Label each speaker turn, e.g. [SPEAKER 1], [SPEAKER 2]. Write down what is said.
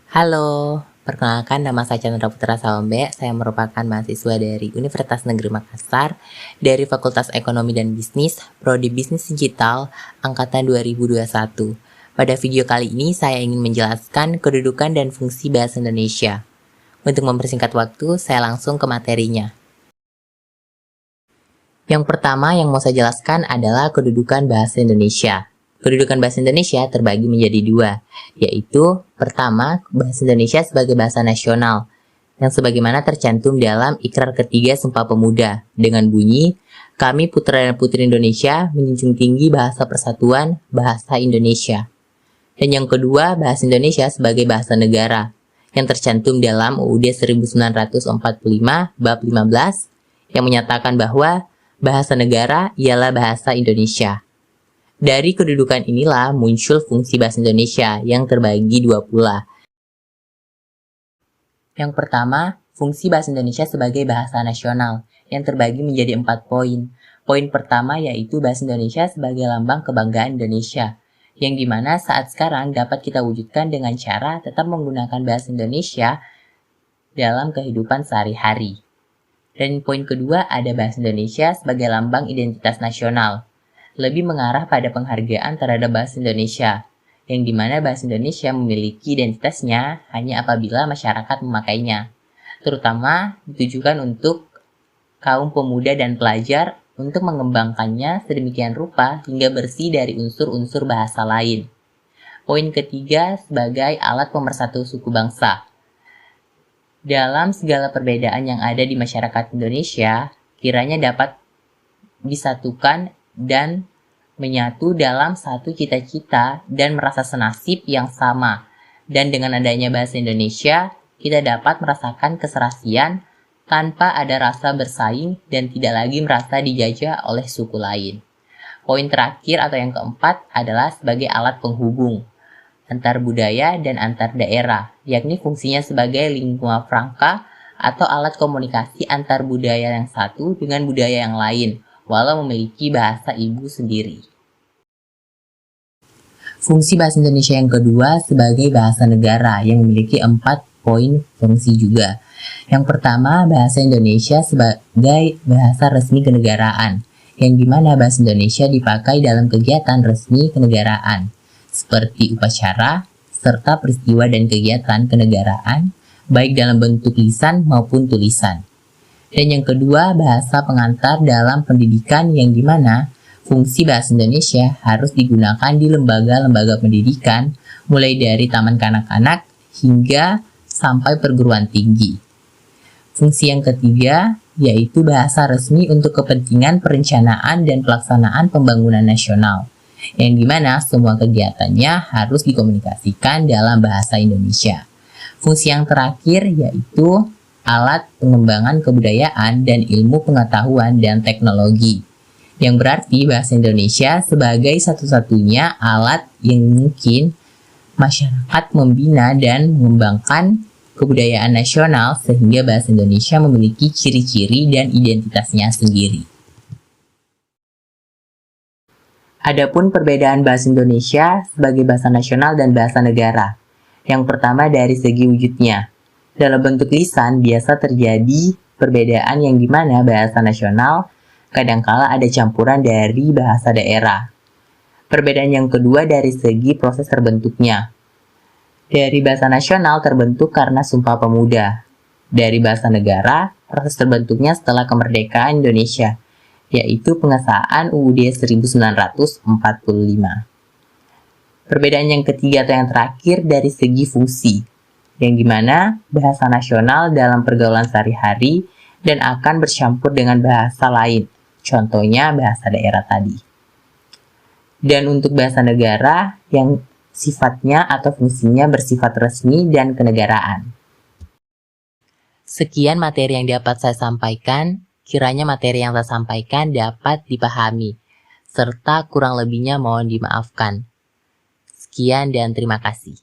[SPEAKER 1] Halo, perkenalkan nama saya Chandra Putra Sawambe. Saya merupakan mahasiswa dari Universitas Negeri Makassar dari Fakultas Ekonomi dan Bisnis, Prodi Bisnis Digital, Angkatan 2021. Pada video kali ini saya ingin menjelaskan kedudukan dan fungsi bahasa Indonesia. Untuk mempersingkat waktu, saya langsung ke materinya. Yang pertama yang mau saya jelaskan adalah kedudukan bahasa Indonesia. Kedudukan bahasa Indonesia terbagi menjadi dua, yaitu pertama, bahasa Indonesia sebagai bahasa nasional, yang sebagaimana tercantum dalam Ikrar Ketiga Sumpah Pemuda, dengan bunyi, kami putra dan putri Indonesia menjunjung tinggi bahasa persatuan, bahasa Indonesia. Dan yang kedua, bahasa Indonesia sebagai bahasa negara, yang tercantum dalam UUD 1945 bab 15, yang menyatakan bahwa bahasa negara ialah bahasa Indonesia. Dari kedudukan inilah muncul fungsi bahasa Indonesia yang terbagi dua pula. Yang pertama, fungsi bahasa Indonesia sebagai bahasa nasional yang terbagi menjadi 4 poin. Poin pertama yaitu bahasa Indonesia sebagai lambang kebanggaan Indonesia, yang dimana saat sekarang dapat kita wujudkan dengan cara tetap menggunakan bahasa Indonesia dalam kehidupan sehari-hari. Dan poin kedua ada bahasa Indonesia sebagai lambang identitas nasional, lebih mengarah pada penghargaan terhadap bahasa Indonesia, yang dimana bahasa Indonesia memiliki identitasnya hanya apabila masyarakat memakainya, terutama ditujukan untuk kaum pemuda dan pelajar untuk mengembangkannya sedemikian rupa hingga bersih dari unsur-unsur bahasa lain. Poin ketiga sebagai alat pemersatu suku bangsa. Dalam segala perbedaan yang ada di masyarakat Indonesia, kiranya dapat disatukan dan menyatu dalam satu cita-cita dan merasa senasib yang sama. Dan dengan adanya bahasa Indonesia, kita dapat merasakan keserasian tanpa ada rasa bersaing dan tidak lagi merasa dijajah oleh suku lain. Poin terakhir atau yang keempat adalah sebagai alat penghubung antar budaya dan antar daerah, yakni fungsinya sebagai lingua franca atau alat komunikasi antar budaya yang satu dengan budaya yang lain, walau memiliki bahasa ibu sendiri. Fungsi bahasa Indonesia yang kedua sebagai bahasa negara yang memiliki 4 poin fungsi juga. Yang pertama, bahasa Indonesia sebagai bahasa resmi kenegaraan, yang dimana bahasa Indonesia dipakai dalam kegiatan resmi kenegaraan, seperti upacara, serta peristiwa dan kegiatan kenegaraan, baik dalam bentuk lisan maupun tulisan. Dan yang kedua, bahasa pengantar dalam pendidikan yang dimana fungsi bahasa Indonesia harus digunakan di lembaga-lembaga pendidikan, mulai dari taman kanak-kanak hingga sampai perguruan tinggi. Fungsi yang ketiga, yaitu bahasa resmi untuk kepentingan perencanaan dan pelaksanaan pembangunan nasional, yang dimana semua kegiatannya harus dikomunikasikan dalam bahasa Indonesia. Fungsi yang terakhir yaitu alat pengembangan kebudayaan dan ilmu pengetahuan dan teknologi, yang berarti bahasa Indonesia sebagai satu-satunya alat yang mungkin masyarakat membina dan mengembangkan kebudayaan nasional sehingga bahasa Indonesia memiliki ciri-ciri dan identitasnya sendiri. Adapun perbedaan bahasa Indonesia sebagai bahasa nasional dan bahasa negara. Yang pertama dari segi wujudnya. Dalam bentuk lisan biasa terjadi perbedaan yang dimana bahasa nasional kadangkala ada campuran dari bahasa daerah. Perbedaan yang kedua dari segi proses terbentuknya. Dari bahasa nasional terbentuk karena Sumpah Pemuda. Dari bahasa negara, proses terbentuknya setelah kemerdekaan Indonesia, yaitu pengesahan UUD 1945. Perbedaan yang ketiga atau yang terakhir dari segi fungsi, yang dimana bahasa nasional dalam pergaulan sehari-hari dan akan bercampur dengan bahasa lain, contohnya bahasa daerah tadi. Dan untuk bahasa negara yang sifatnya atau fungsinya bersifat resmi dan kenegaraan. Sekian materi yang dapat saya sampaikan. Kiranya materi yang saya sampaikan dapat dipahami, serta kurang lebihnya mohon dimaafkan. Sekian dan terima kasih.